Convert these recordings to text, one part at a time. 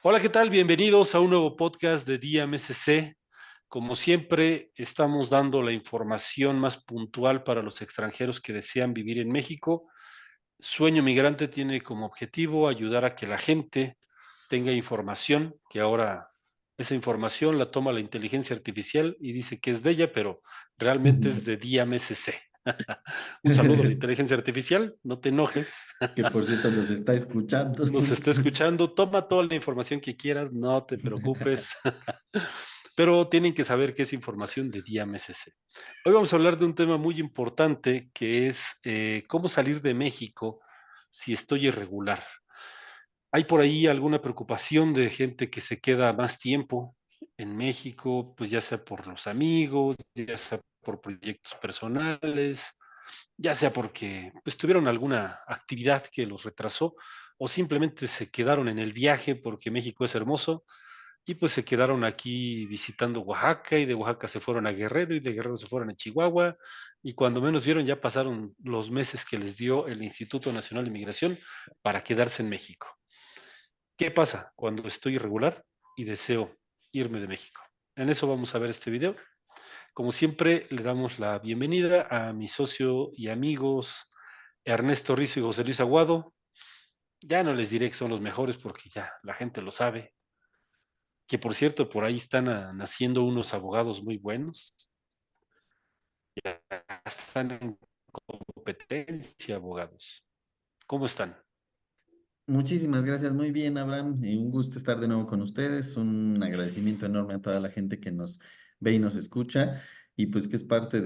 Hola, ¿qué tal? Bienvenidos a un nuevo podcast de Día MSC. Como siempre, estamos dando la información más puntual para los extranjeros que desean vivir en México. Sueño Migrante tiene como objetivo ayudar a que la gente tenga información, que ahora esa información la toma la inteligencia artificial y dice que es de ella, pero realmente es de Día MSC. Un saludo a la inteligencia artificial, no te enojes. Que por cierto nos está escuchando. Nos está escuchando, toma toda la información que quieras, no te preocupes, pero tienen que saber que es información de Día MSC. Hoy vamos a hablar de un tema muy importante que es cómo salir de México si estoy irregular. Hay por ahí alguna preocupación de gente que se queda más tiempo en México, pues ya sea por los amigos, ya sea por proyectos personales, ya sea porque pues, tuvieron alguna actividad que los retrasó o simplemente se quedaron en el viaje porque México es hermoso y pues se quedaron aquí visitando Oaxaca y de Oaxaca se fueron a Guerrero y de Guerrero se fueron a Chihuahua y cuando menos vieron ya pasaron los meses que les dio el Instituto Nacional de Migración para quedarse en México. ¿Qué pasa cuando estoy irregular y deseo irme de México? En eso vamos a ver este video. Como siempre, le damos la bienvenida a mi socio y amigos Ernesto Rizo y José Luis Aguado. Ya no les diré que son los mejores porque ya la gente lo sabe. Que por cierto, por ahí están naciendo unos abogados muy buenos. Ya están en competencia, abogados. ¿Cómo están? Muchísimas gracias, muy bien, Abraham. Y un gusto estar de nuevo con ustedes. Un agradecimiento enorme a toda la gente que nos ve y nos escucha. Y pues que es parte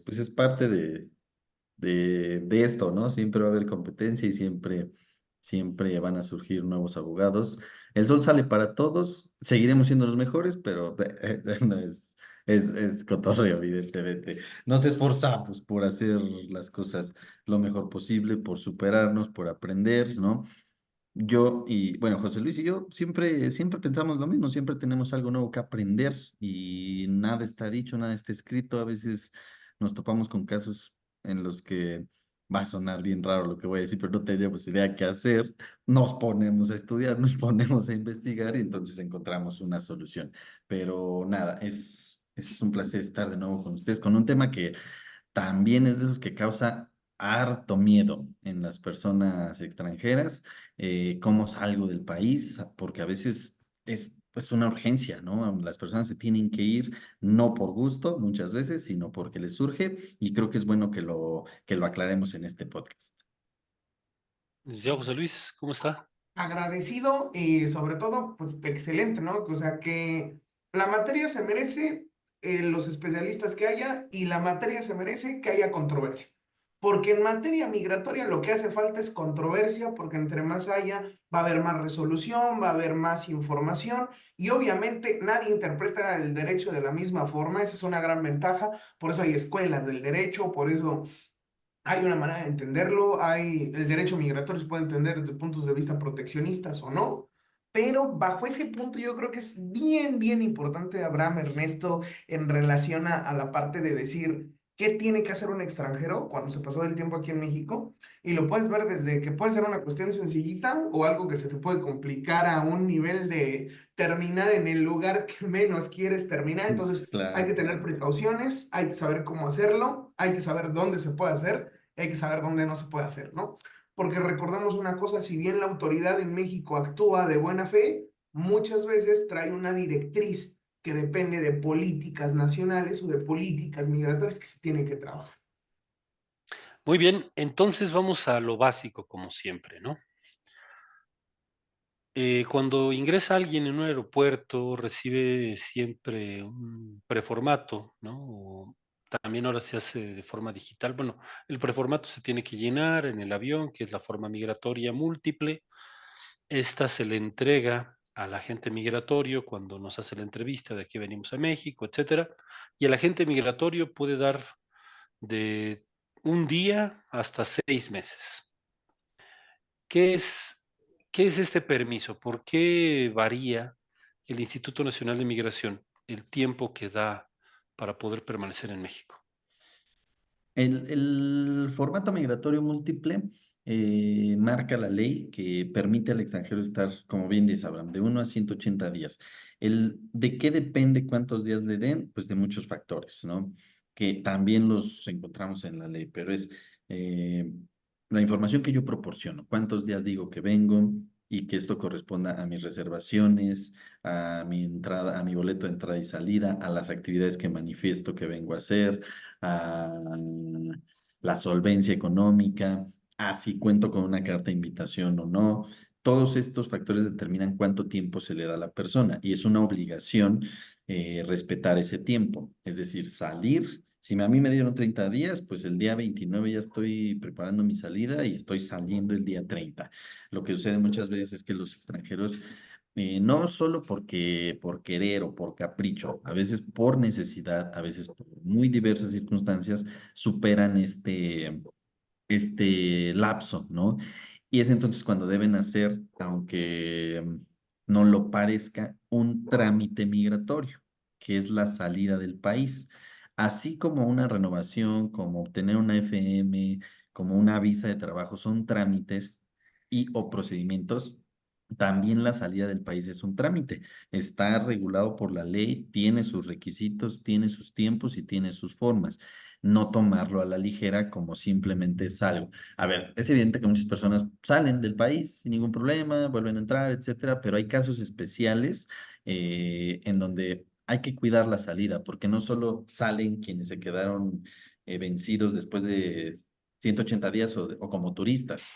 pues es parte de esto, ¿no? Siempre va a haber competencia y siempre van a surgir nuevos abogados. El sol sale para todos, seguiremos siendo los mejores, pero no es cotorreo, evidentemente. Nos esforzamos por hacer las cosas lo mejor posible, por superarnos, por aprender, ¿no? Yo y, bueno, José Luis y yo siempre pensamos lo mismo, siempre tenemos algo nuevo que aprender y nada está dicho, nada está escrito. A veces nos topamos con casos en los que va a sonar bien raro lo que voy a decir, pero no tenemos idea qué hacer. Nos ponemos a estudiar, nos ponemos a investigar y entonces encontramos una solución. Pero nada, es un placer estar de nuevo con ustedes con un tema que también es de esos que causa harto miedo en las personas extranjeras. ¿Cómo salgo del país? Porque a veces es pues una urgencia, ¿no? Las personas se tienen que ir no por gusto muchas veces, sino porque les surge y creo que es bueno que lo aclaremos en este podcast. Licenciado José Luis, ¿cómo está? Agradecido y sobre todo, pues excelente, ¿no? O sea, que la materia se merece los especialistas que haya y la materia se merece que haya controversia. Porque en materia migratoria lo que hace falta es controversia, porque entre más haya, va a haber más resolución, va a haber más información y obviamente nadie interpreta el derecho de la misma forma, esa es una gran ventaja, por eso hay escuelas del derecho, por eso hay una manera de entenderlo, el derecho migratorio se puede entender desde puntos de vista proteccionistas o no, pero bajo ese punto yo creo que es bien importante, Abraham, Ernesto, en relación a la parte de decir qué tiene que hacer un extranjero cuando se pasó del tiempo aquí en México, y lo puedes ver desde que puede ser una cuestión sencillita o algo que se te puede complicar a un nivel de terminar en el lugar que menos quieres terminar, entonces hay que Claro. tener precauciones, hay que saber cómo hacerlo, hay que saber dónde se puede hacer, hay que saber dónde no se puede hacer, ¿no? Porque recordemos una cosa, si bien la autoridad en México actúa de buena fe, muchas veces trae una directriz que depende de políticas nacionales o de políticas migratorias que se tienen que trabajar. Muy bien, entonces vamos a lo básico como siempre, ¿no? Cuando ingresa alguien en un aeropuerto, recibe siempre un preformato, ¿no? O también ahora se hace de forma digital. Bueno, el preformato se tiene que llenar en el avión, que es la forma migratoria múltiple. Esta se le entrega al agente migratorio cuando nos hace la entrevista de que venimos a México, etcétera. Y el agente migratorio puede dar de un día hasta 6 meses. ¿Qué es, qué es este permiso? ¿Por qué varía el Instituto Nacional de Migración el tiempo que da para poder permanecer en México? El formato migratorio múltiple marca la ley que permite al extranjero estar, como bien dice Abraham, de 1 a 180 días. ¿De qué depende cuántos días le den? Pues de muchos factores, ¿no? Que también los encontramos en la ley, pero es eh, la información que yo proporciono, cuántos días digo que vengo y que esto corresponda a mis reservaciones, a mi entrada, a mi boleto de entrada y salida, a las actividades que manifiesto que vengo a hacer, a la solvencia económica, a si cuento con una carta de invitación o no. Todos estos factores determinan cuánto tiempo se le da a la persona y es una obligación respetar ese tiempo. Es decir, salir. Si a mí me dieron 30 días, pues el día 29 ya estoy preparando mi salida y estoy saliendo el día 30. Lo que sucede muchas veces es que los extranjeros no solo por querer o por capricho, a veces por necesidad, a veces por muy diversas circunstancias, superan este lapso, ¿no? Y es entonces cuando deben hacer, aunque no lo parezca, un trámite migratorio, que es la salida del país, así como una renovación, como obtener una FM, como una visa de trabajo, son trámites y o procedimientos. También la salida del país es un trámite. Está regulado por la ley, tiene sus requisitos, tiene sus tiempos y tiene sus formas. No tomarlo a la ligera como simplemente es algo. A ver, es evidente que muchas personas salen del país sin ningún problema, vuelven a entrar, etcétera, pero hay casos especiales en donde hay que cuidar la salida, porque no solo salen quienes se quedaron vencidos después de 180 días o como turistas.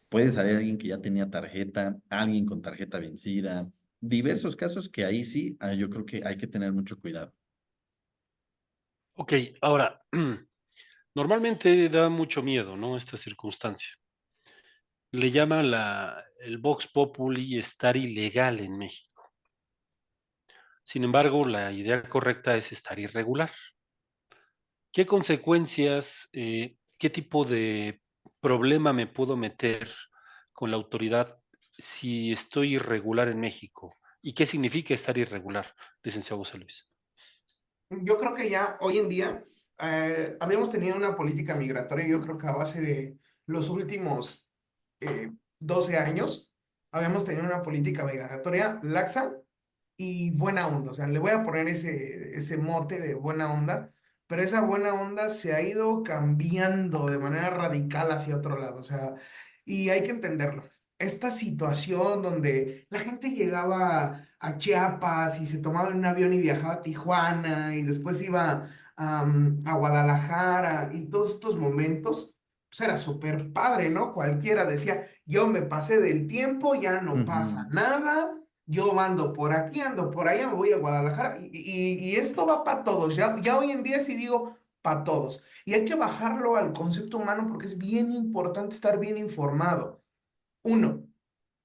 Puede salir alguien que ya tenía tarjeta, alguien con tarjeta vencida, diversos casos que ahí sí, yo creo que hay que tener mucho cuidado. Ok, ahora, normalmente da mucho miedo, ¿no? Esta circunstancia. Le llama el Vox Populi estar ilegal en México. Sin embargo, la idea correcta es estar irregular. ¿Qué consecuencias, qué tipo de problema me puedo meter con la autoridad si estoy irregular en México? ¿Y qué significa estar irregular, licenciado José Luis? Yo creo que ya hoy en día habíamos tenido una política migratoria, yo creo que a base de los últimos 12 años, habíamos tenido una política migratoria laxa y buena onda. O sea, le voy a poner ese mote de buena onda, pero esa buena onda se ha ido cambiando de manera radical hacia otro lado. O sea, y hay que entenderlo. Esta situación donde la gente llegaba a Chiapas y se tomaba un avión y viajaba a Tijuana y después iba a Guadalajara y todos estos momentos, pues era súper padre, ¿no? Cualquiera decía, yo me pasé del tiempo, ya no pasa Ujú. nada, yo ando por aquí, ando por allá, me voy a Guadalajara y esto va para todos. Ya hoy en día sí digo para todos. Y hay que bajarlo al concepto humano porque es bien importante estar bien informado. Uno,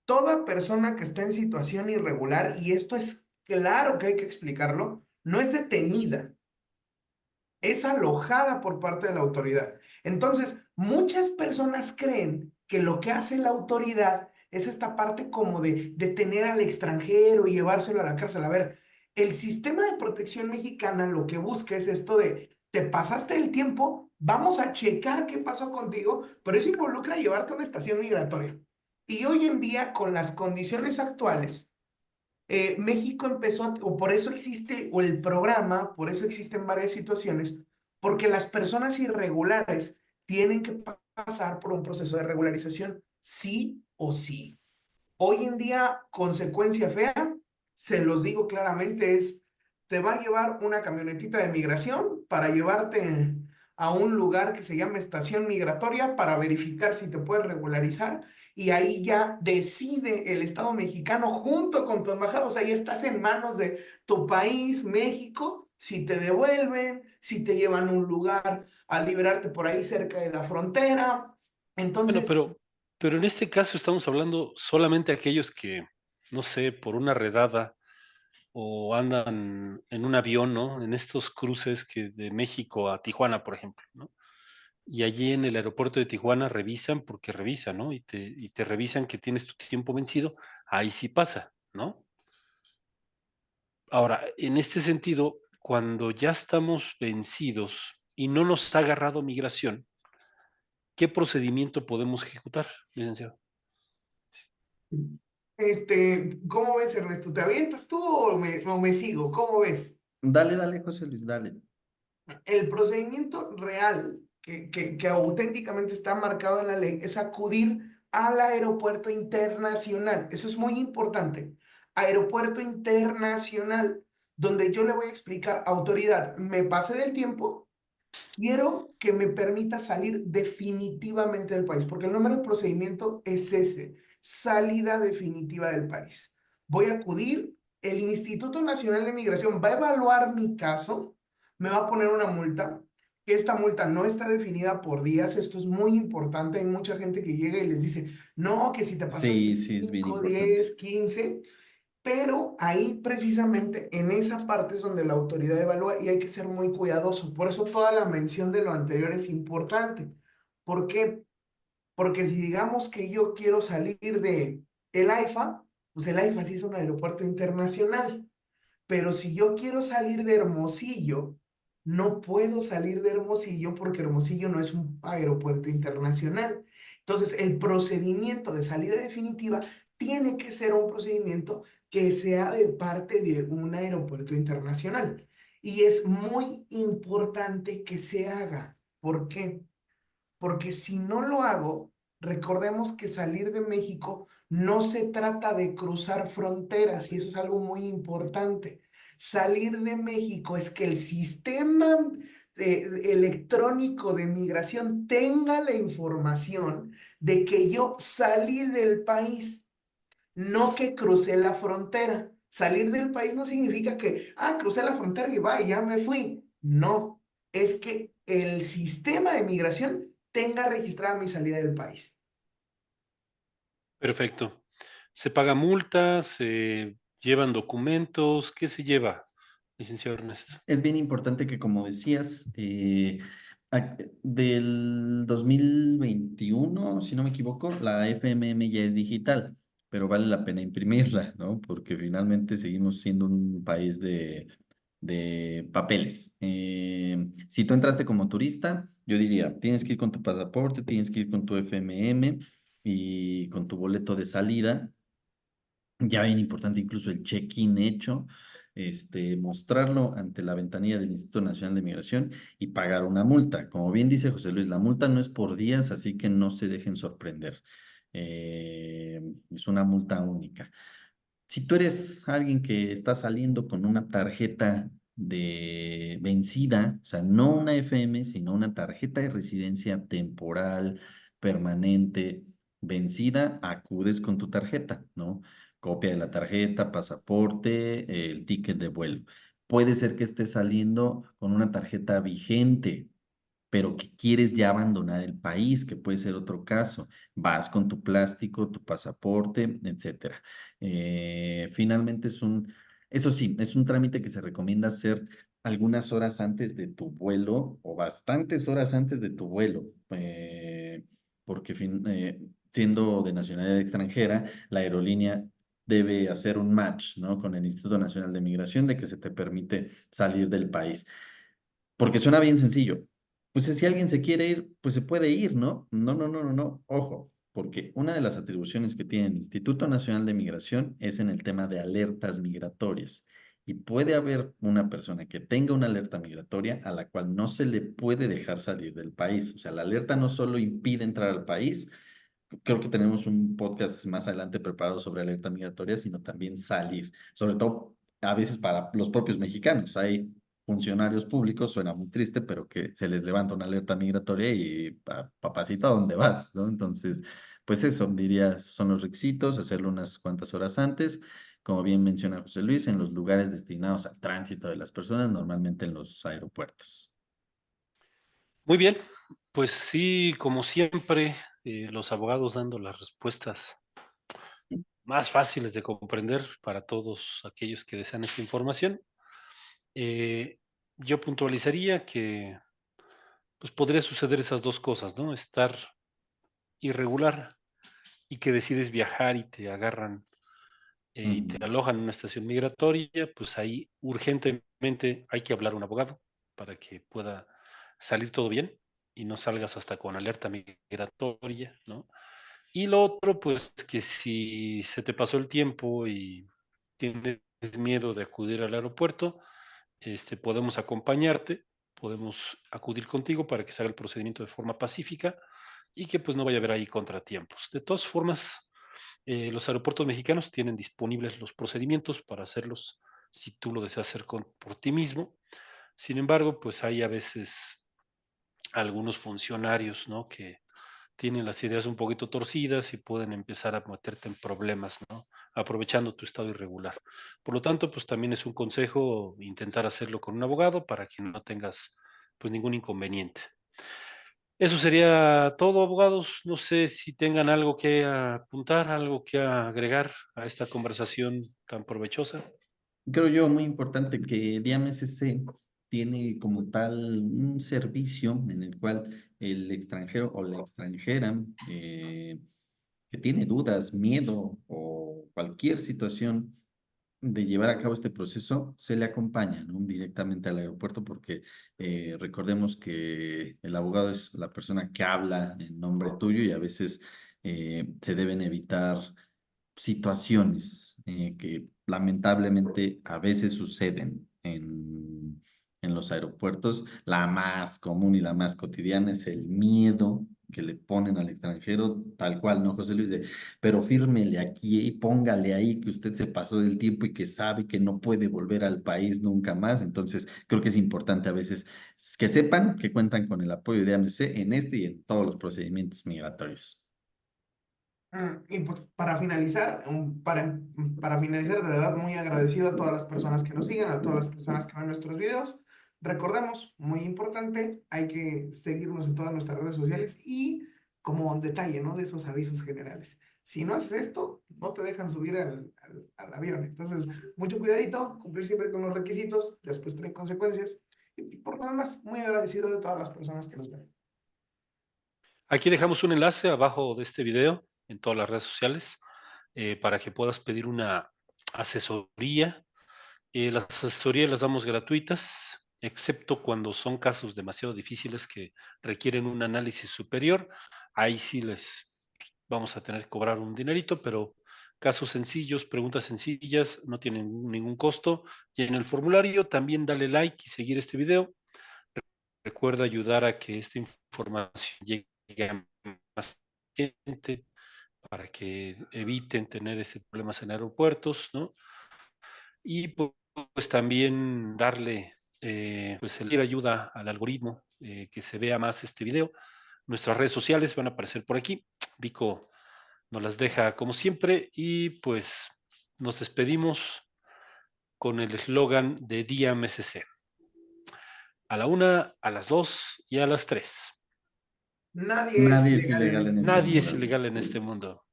toda persona que está en situación irregular, y esto es claro que hay que explicarlo, no es detenida, es alojada por parte de la autoridad. Entonces, muchas personas creen que lo que hace la autoridad es esta parte como de detener al extranjero y llevárselo a la cárcel. A ver, el sistema de protección mexicana lo que busca es esto de, te pasaste el tiempo, vamos a checar qué pasó contigo, pero eso involucra llevarte a una estación migratoria. Y hoy en día, con las condiciones actuales, México empezó, o por eso existe, o el programa, por eso existen varias situaciones, porque las personas irregulares tienen que pasar por un proceso de regularización, sí o sí. Hoy en día, consecuencia fea, se los digo claramente, es, te va a llevar una camionetita de migración para llevarte a un lugar que se llama estación migratoria para verificar si te puedes regularizar y ahí ya decide el Estado mexicano junto con tu embajada, o sea, ya estás en manos de tu país, México, si te devuelven, si te llevan a un lugar a liberarte por ahí cerca de la frontera. Bueno, Entonces, pero en este caso estamos hablando solamente de aquellos que, no sé, por una redada o andan en un avión, ¿no? En estos cruces que de México a Tijuana, por ejemplo, ¿no? Y allí en el aeropuerto de Tijuana revisan, porque revisan, ¿no? Y te revisan que tienes tu tiempo vencido, ahí sí pasa, ¿no? Ahora, en este sentido, cuando ya estamos vencidos y no nos ha agarrado migración, ¿qué procedimiento podemos ejecutar, licenciado? ¿Cómo ves, Ernesto? ¿Te avientas tú o me sigo? ¿Cómo ves? Dale, dale, José Luis, dale. El procedimiento real que auténticamente está marcado en la ley es acudir al aeropuerto internacional. Eso es muy importante. Aeropuerto internacional, donde yo le voy a explicar, autoridad, me pasé del tiempo, quiero que me permita salir definitivamente del país, porque el nombre del procedimiento es ese, salida definitiva del país. Voy a acudir, el Instituto Nacional de Migración va a evaluar mi caso, me va a poner una multa, que esta multa no está definida por días, esto es muy importante, hay mucha gente que llega y les dice, no, que si te pasaste Sí, sí, es bien 5, importante. 10, 15. Pero ahí precisamente en esa parte es donde la autoridad evalúa y hay que ser muy cuidadoso. Por eso toda la mención de lo anterior es importante. ¿Por qué? Porque si digamos que yo quiero salir de el AIFA, pues el AIFA sí es un aeropuerto internacional. Pero si yo quiero salir de Hermosillo, no puedo salir de Hermosillo porque Hermosillo no es un aeropuerto internacional. Entonces, el procedimiento de salida definitiva tiene que ser un procedimiento que sea de parte de un aeropuerto internacional. Y es muy importante que se haga. ¿Por qué? Porque si no lo hago, recordemos que salir de México no se trata de cruzar fronteras y eso es algo muy importante. Salir de México es que el sistema electrónico de migración tenga la información de que yo salí del país, no que crucé la frontera. Salir del país no significa que, crucé la frontera y va, y ya me fui. No, es que el sistema de migración tenga registrada mi salida del país. Perfecto. ¿Se paga multas? ¿Se llevan documentos? ¿Qué se lleva, licenciado Ernesto? Es bien importante que, como decías, del 2021, si no me equivoco, la FMM ya es digital, pero vale la pena imprimirla, ¿no? Porque finalmente seguimos siendo un país de papeles. Si tú entraste como turista, yo diría, tienes que ir con tu pasaporte, tienes que ir con tu FMM y con tu boleto de salida. Ya bien importante incluso el check-in hecho, mostrarlo ante la ventanilla del Instituto Nacional de Migración y pagar una multa. Como bien dice José Luis, la multa no es por días, así que no se dejen sorprender. Es una multa única. Si tú eres alguien que está saliendo con una tarjeta de vencida, o sea, no una FM, sino una tarjeta de residencia temporal, permanente, vencida, acudes con tu tarjeta, ¿no? Copia de la tarjeta, pasaporte, el ticket de vuelo. Puede ser que estés saliendo con una tarjeta vigente, pero que quieres ya abandonar el país, que puede ser otro caso. Vas con tu plástico, tu pasaporte, etcétera. Finalmente eso sí, es un trámite que se recomienda hacer algunas horas antes de tu vuelo o bastantes horas antes de tu vuelo, porque siendo de nacionalidad extranjera, la aerolínea debe hacer un match, ¿no? Con el Instituto Nacional de Migración de que se te permite salir del país. Porque suena bien sencillo. Pues si alguien se quiere ir, pues se puede ir, ¿no? No, no, no, no, no. Ojo, porque una de las atribuciones que tiene el Instituto Nacional de Migración es en el tema de alertas migratorias. Y puede haber una persona que tenga una alerta migratoria a la cual no se le puede dejar salir del país. O sea, la alerta no solo impide entrar al país, creo que tenemos un podcast más adelante preparado sobre alerta migratoria, sino también salir, sobre todo a veces para los propios mexicanos. Hay funcionarios públicos, suena muy triste, pero que se les levanta una alerta migratoria y papacita, ¿a dónde vas? ¿No? Entonces, pues eso, diría, son los requisitos, hacerlo unas cuantas horas antes, como bien menciona José Luis, en los lugares destinados al tránsito de las personas, normalmente en los aeropuertos. Muy bien, pues sí, como siempre, los abogados dando las respuestas más fáciles de comprender para todos aquellos que desean esta información. Eh, yo puntualizaría que pues podría suceder esas dos cosas, ¿no? Estar irregular y que decides viajar y te agarran y te Ujú. alojan en una estación migratoria, pues ahí urgentemente hay que hablar a un abogado para que pueda salir todo bien y no salgas hasta con alerta migratoria, ¿no? Y lo otro, pues que si se te pasó el tiempo y tienes miedo de acudir al aeropuerto, podemos acompañarte, podemos acudir contigo para que se haga el procedimiento de forma pacífica y que pues no vaya a haber ahí contratiempos. De todas formas, los aeropuertos mexicanos tienen disponibles los procedimientos para hacerlos si tú lo deseas hacer por ti mismo. Sin embargo, pues hay a veces algunos funcionarios, ¿no? Que tienen las ideas un poquito torcidas y pueden empezar a meterte en problemas, ¿no? Aprovechando tu estado irregular. Por lo tanto, pues también es un consejo intentar hacerlo con un abogado para que no tengas pues ningún inconveniente. Eso sería todo, abogados. No sé si tengan algo que apuntar, algo que agregar a esta conversación tan provechosa. Creo yo muy importante que DIAM-SC tiene como tal un servicio en el cual el extranjero o la extranjera que tiene dudas, miedo o cualquier situación de llevar a cabo este proceso, se le acompaña, ¿no? Directamente al aeropuerto, porque recordemos que el abogado es la persona que habla en nombre tuyo y a veces se deben evitar situaciones que lamentablemente a veces suceden en los aeropuertos. La más común y la más cotidiana es el miedo que le ponen al extranjero, tal cual, ¿no, José Luis? Pero fírmele aquí y póngale ahí que usted se pasó del tiempo y que sabe que no puede volver al país nunca más. Entonces, creo que es importante a veces que sepan que cuentan con el apoyo de AMC en este y en todos los procedimientos migratorios. Y pues para finalizar, para finalizar, de verdad muy agradecido a todas las personas que nos siguen, a todas las personas que ven nuestros videos. Recordemos, muy importante, hay que seguirnos en todas nuestras redes sociales y como detalle, ¿no? De esos avisos generales. Si no haces esto, no te dejan subir al avión. Entonces, mucho cuidadito, cumplir siempre con los requisitos, después traen consecuencias. Y por lo demás, muy agradecido de todas las personas que nos ven. Aquí dejamos un enlace abajo de este video en todas las redes sociales para que puedas pedir una asesoría. Las asesorías las damos gratuitas, excepto cuando son casos demasiado difíciles que requieren un análisis superior. Ahí sí les vamos a tener que cobrar un dinerito, pero casos sencillos, preguntas sencillas, no tienen ningún costo. Y en el formulario también dale like y seguir este video. Recuerda ayudar a que esta información llegue a más gente para que eviten tener problemas en aeropuertos, ¿no? Y pues también darle pues el ayuda al algoritmo que se vea más este video. Nuestras redes sociales van a aparecer por aquí. Vico nos las deja como siempre y pues nos despedimos con el eslogan de Día MSC. A la 1, a las 2 y a las 3. Nadie es Nadie es ilegal en ilegal este en este Nadie mundo. es mundo. ilegal en este mundo.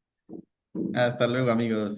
Hasta luego, amigos.